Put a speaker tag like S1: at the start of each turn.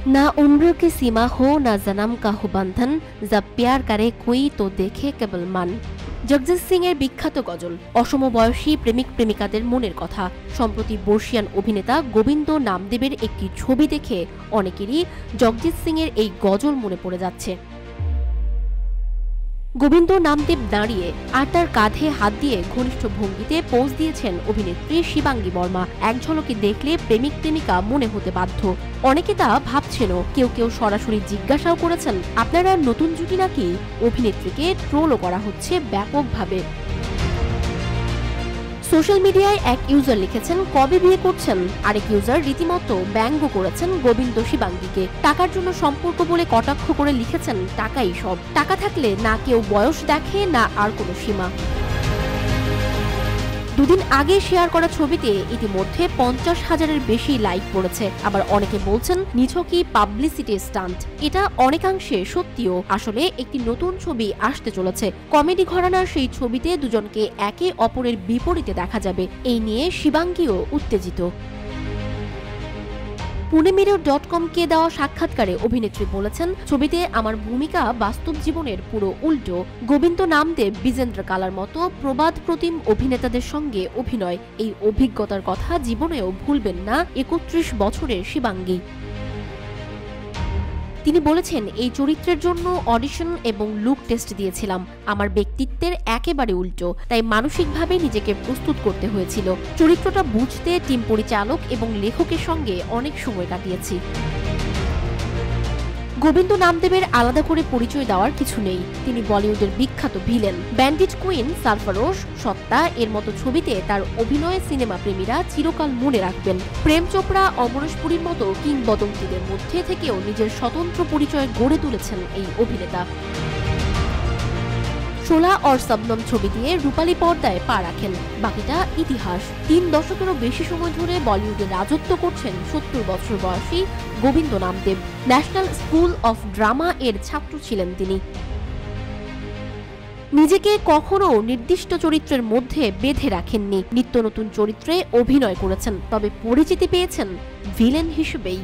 S1: না उम्र की सीमा हो ना जन्म का हो बंधन जब प्यार करे कोई तो देखे केवल मन। জগজিৎ সিং এর বিখ্যাত গজল অসমবয়সী প্রেমিক প্রেমিকাদের মনের কথা। সম্প্রতি বর্ষিয়ান অভিনেতা গোবিন্দ নামদেবের একটি ছবি দেখে অনেকেরই জগজিৎ সিং এর এই গজল মনে পড়ে যাচ্ছে। গোবিন্দ নামদেব দাঁড়িয়ে আর তার কাঁধে হাত দিয়ে ঘনিষ্ঠ ভঙ্গিতে পোজ দিয়েছেন অভিনেত্রী শিবাঙ্গী বর্মা। এক ঝলকে দেখলে প্রেমিক প্রেমিকা মনে হতে বাধ্য। অনেকে তা ভাবছেন, কেউ কেউ সরাসরি জিজ্ঞাসাও করেছেন আপনারা নতুন জুটি নাকি। অভিনেত্রীকে ট্রোলও করা হচ্ছে ব্যাপকভাবে। সোশ্যাল মিডিয়ায় এক ইউজার লিখেছেন কবে বিয়ে করছেন, আরেক ইউজার রীতিমতো ব্যঙ্গ করেছেন গোবিন্দ শিবাঙ্গীকে। টাকার জন্য সম্পর্ক বলে কটাক্ষ করে লিখেছেন টাকাই সব, টাকা থাকলে না কেউ বয়স দেখে না আর কোনো সীমা। দুদিন আগে শেয়ার করা ছবিতে ইতিমধ্যে 50,000-এর বেশি লাইক পড়েছে। আবার অনেকে বলছেন নিছকই পাবলিসিটি স্টান্ট। এটা অনেকাংশে সত্যিও। আসলে একটি নতুন ছবি আসতে চলেছে। কমেডি ঘরানার সেই ছবিতে দুজনকে একে অপরের বিপরীতে দেখা যাবে। এই নিয়ে শিবাঙ্গীও উত্তেজিত। punemirror.com-কে দেওয়া সাক্ষাৎকারে অভিনেত্রী বলেছেন ছবিতে আমার ভূমিকা বাস্তব জীবনের পুরো উল্টো। গোবিন্দ নামদেব, বিজেন্দ্র কালার মতো প্রবাদ প্রতিম অভিনেতাদের সঙ্গে অভিনয়, এই অভিজ্ঞতার কথা জীবনেও ভুলবেন না 31 বছরের শিবাঙ্গী। তিনি বলেছেন এই চরিত্রের জন্য অডিশন এবং লুক টেস্ট দিয়েছিলাম। আমার ব্যক্তিত্বের একেবারে উল্টো, তাই মানসিকভাবে নিজেকে প্রস্তুত করতে হয়েছিল। চরিত্রটা বুঝতে টিম পরিচালক এবং লেখকের সঙ্গে অনেক সময় কাটিয়েছি। গোবিন্দ নামদেবের আলাদা করে পরিচয় দেওয়ার কিছু নেই। তিনি বলিউডের বিখ্যাত ভিলেন। ব্যান্ডিট কুইন, সারফারোশ, সত্তা এর মতো ছবিতে তার অভিনয়ে সিনেমা প্রেমীরা চিরকাল মনে রাখবেন। প্রেম চোপড়া, অমরেশ পুরীর মতো কিংবদন্তিদের মধ্যে থেকেও নিজের স্বতন্ত্র পরিচয় গড়ে তুলেছেন এই অভিনেতা। শোলা और শবনম ছবি দিয়ে রূপালী পর্দায় পা রাখেন, বাকিটা ইতিহাস। 3 দশকেরও বেশি সময় ধরে বলিউডে রাজত্ব করছেন 70 বছর বয়সী Govind Namdeo. National school of drama এর ছাত্র ছিলেন তিনি। নিজেকে কখনো নির্দিষ্ট চরিত্রের মধ্যে বেঁধে রাখেননি। নিত্য নতুন চরিত্রে অভিনয় করেছেন, তবে পরিচিতি পেয়েছেন ভিলেন হিসেবেই।